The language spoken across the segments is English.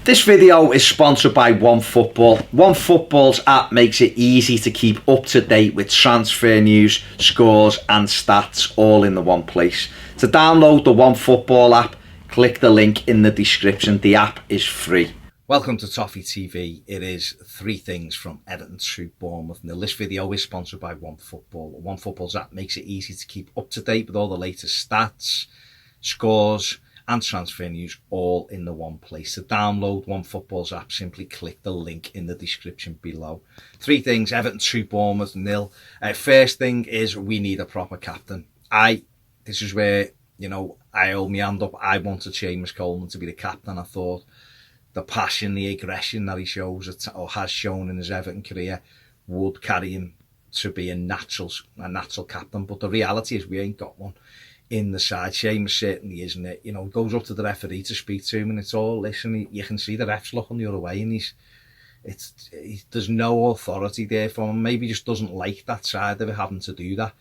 This video is sponsored by OneFootball. OneFootball's app makes it easy to keep up to date with transfer news, scores and stats all in the one place. To download the OneFootball app, click the link in the description. The app is free. Welcome to Toffee TV. It is 3 things from Everton to Bournemouth. Now, this video is sponsored by OneFootball. OneFootball's app makes it easy to keep up to date with all the latest stats, scores and transfer news all in the one place. To download OneFootball's app, simply click the link in the description below. 3 things, Everton 2, Bournemouth 0. First thing is we need a proper captain. This is where, I hold my hand up. I wanted Seamus Coleman to be the captain. I thought the passion, the aggression that he shows or has shown in his Everton career would carry him to be a natural captain. But the reality is we ain't got one in the side. Seamus certainly isn't it. He goes up to the referee to speak to him and it's all, listen, you can see the ref's looking the other way and there's no authority there for him. Maybe he just doesn't like that side of it, having to do that.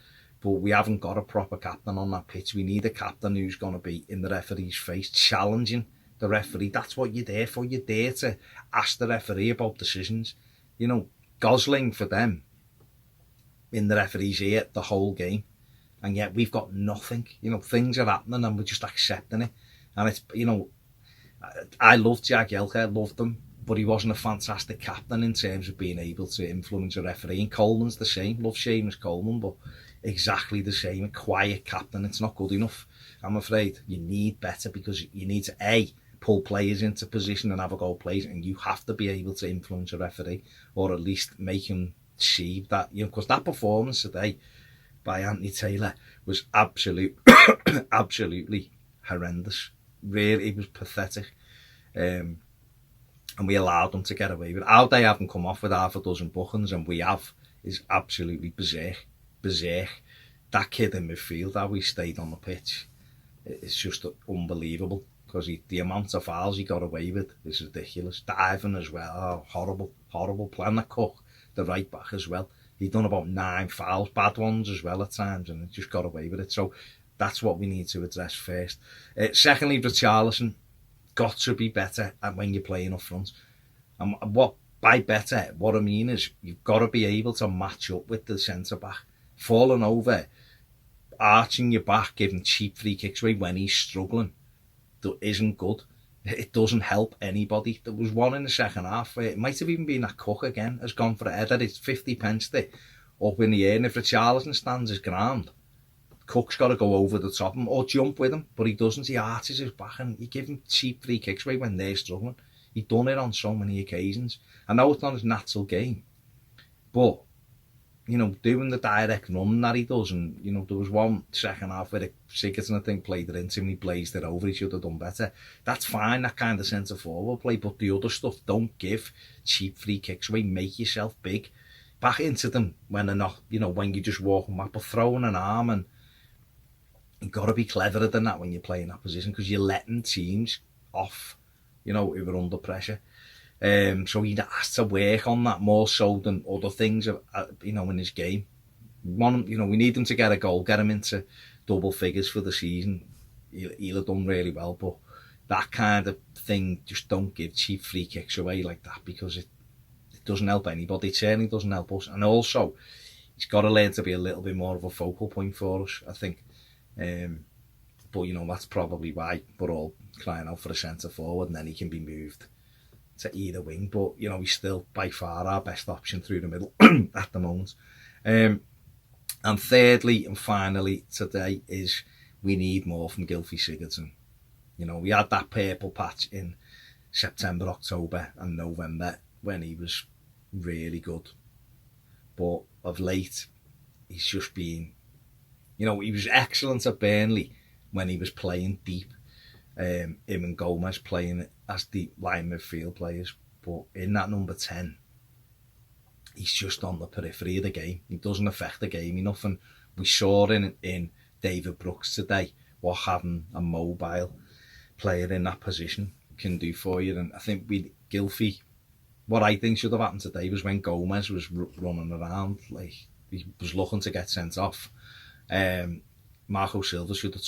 But we haven't got a proper captain on that pitch. We need a captain who's going to be in the referee's face, challenging the referee. That's what you're there for. You're there to ask the referee about decisions. Gosling for them in the referee's ear the whole game. And yet we've got nothing. Things are happening and we're just accepting it. And it's, I loved Jagielka, I loved him, but he wasn't a fantastic captain in terms of being able to influence a referee. And Coleman's the same. Love Seamus Coleman, but exactly the same. A quiet captain, it's not good enough. I'm afraid you need better, because you need to pull players into position and have a goal plays, and you have to be able to influence a referee, or at least make him see that, because that performance today by Anthony Taylor was absolutely horrendous. Really, it was pathetic. And we allowed them to get away with it. How they haven't come off with half a dozen bookings, and we have, is absolutely berserk. That kid in midfield, how he stayed on the pitch, it's just unbelievable, because the amount of fouls he got away with is ridiculous. Diving as well, horrible play. And the Cook, the right back as well, he'd done about 9 fouls, bad ones as well at times, and he just got away with it. So that's what we need to address first. Secondly, Richarlison got to be better at when you're playing up front. And by better, what I mean is you've got to be able to match up with the centre-back. Falling over, arching your back, giving cheap free kicks away when he's struggling, that isn't good. It doesn't help anybody. There was one in the second half where it might have even been that Cook again has gone for a header. It's 50 pence there up in the air, and if Richarlison stands his ground, Cook's got to go over the top of him or jump with him, but he doesn't. He arches his back and you give him cheap free kicks away when they're struggling. He's done it on so many occasions. I know it's not his natural game, but doing the direct run that he does, and there was one second half where Sigurdsson, I think, played it into him and he blazed it over. He should have done better. That's fine, that kind of centre forward play, but the other stuff, don't give cheap free kicks away. Make yourself big, back into them when they're not, when you're just walking back, but throwing an arm, and you've got to be cleverer than that when you're playing that position, because you're letting teams off, who are under pressure. So he has to work on that more so than other things, in his game. We need him to get a goal, get him into double figures for the season. He'll have done really well, but that kind of thing, just don't give cheap free kicks away like that, because it doesn't help anybody. It certainly doesn't help us. And also, he's got to learn to be a little bit more of a focal point for us, I think. But that's probably why we're all crying out for a centre forward, and then he can be moved to either wing. But he's still by far our best option through the middle at the moment. And thirdly and finally today is we need more from Gylfi Sigurdsson. We had that purple patch in September, October and November when he was really good, but of late he's just been, he was excellent at Burnley when he was playing deep, him and Gomez playing as the line midfield players, but in that number 10 he's just on the periphery of the game. He doesn't affect the game enough, and we saw in David Brooks today what having a mobile player in that position can do for you. And I think Gylfi, what I think should have happened today was when Gomez was running around, like he was looking to get sent off, Marco Silva should have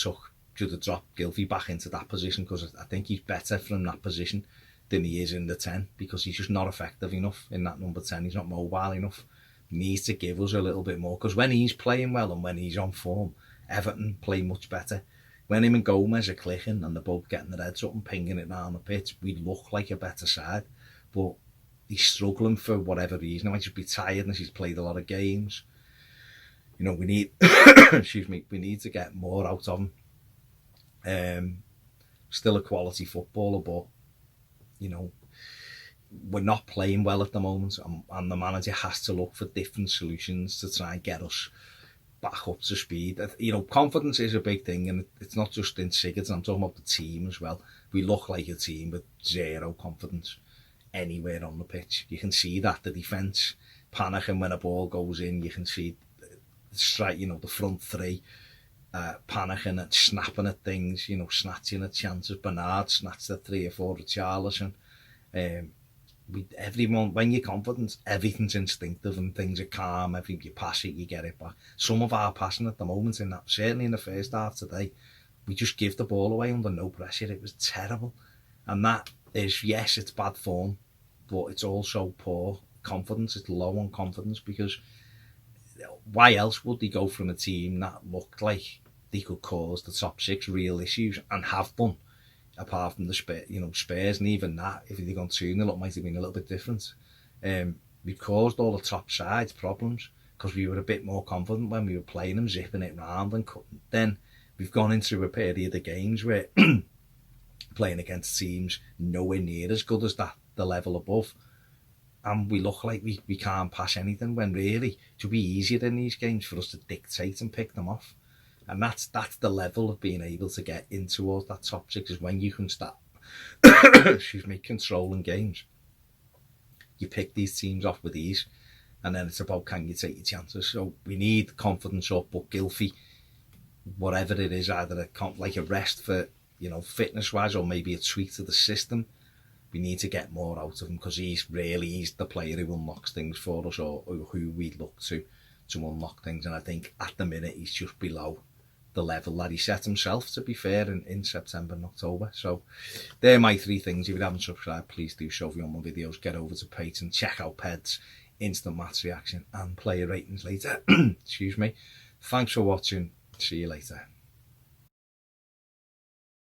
dropped Gylfi back into that position, because I think he's better from that position than he is in the 10, because he's just not effective enough in that number 10. He's not mobile enough. He needs to give us a little bit more, because when he's playing well and when he's on form, Everton play much better. When him and Gomez are clicking and they're both getting their heads up and pinging it down the pitch, we look like a better side. But he's struggling for whatever reason. He might just be tired and he's played a lot of games. You know, we need we need to get more out of him. Still a quality footballer, but you know, we're not playing well at the moment, and the manager has to look for different solutions to try and get us back up to speed. You know, confidence is a big thing, and it's not just in Sigurdsson. I'm talking about the team as well. We look like a team with zero confidence anywhere on the pitch. You can see that the defence panicking when a ball goes in. You can see the front three panicking and snapping at things. You know, snatching at chances. Bernard snatched at 3 or 4 Richarlison. Everyone, when you're confident, everything's instinctive and things are calm. Every you pass it, you get it back. Some of our passing at the moment, certainly in the first half today, we just give the ball away under no pressure. It was terrible, and that is, yes, it's bad form, but it's also poor confidence. It's low on confidence, because why else would they go from a team that looked like they could cause the top 6 real issues and have done? Apart from the Spurs, and even that, if they'd gone 2-0, it might have been a little bit different. We caused all the top sides problems because we were a bit more confident when we were playing them, zipping it round and cutting. Then we've gone into a period of games where playing against teams nowhere near as good as the level above, and we look like we can't pass anything, when really it should be easier in these games for us to dictate and pick them off. And that's the level of being able to get in towards that top 6, is when you can start controlling games. You pick these teams off with ease, and then it's about, can you take your chances? So we need confidence up, but Gylfi, whatever it is, either like a rest for, fitness wise, or maybe a tweak to the system. We need to get more out of him, because he's the player who unlocks things for us, or who we look to unlock things. And I think at the minute he's just below the level that he set himself, to be fair, in September and October. So they're my 3 things. If you haven't subscribed, please do so. If you want more videos, get over to Patreon, check out Peds, instant match reaction and player ratings later. Excuse me. Thanks for watching. See you later.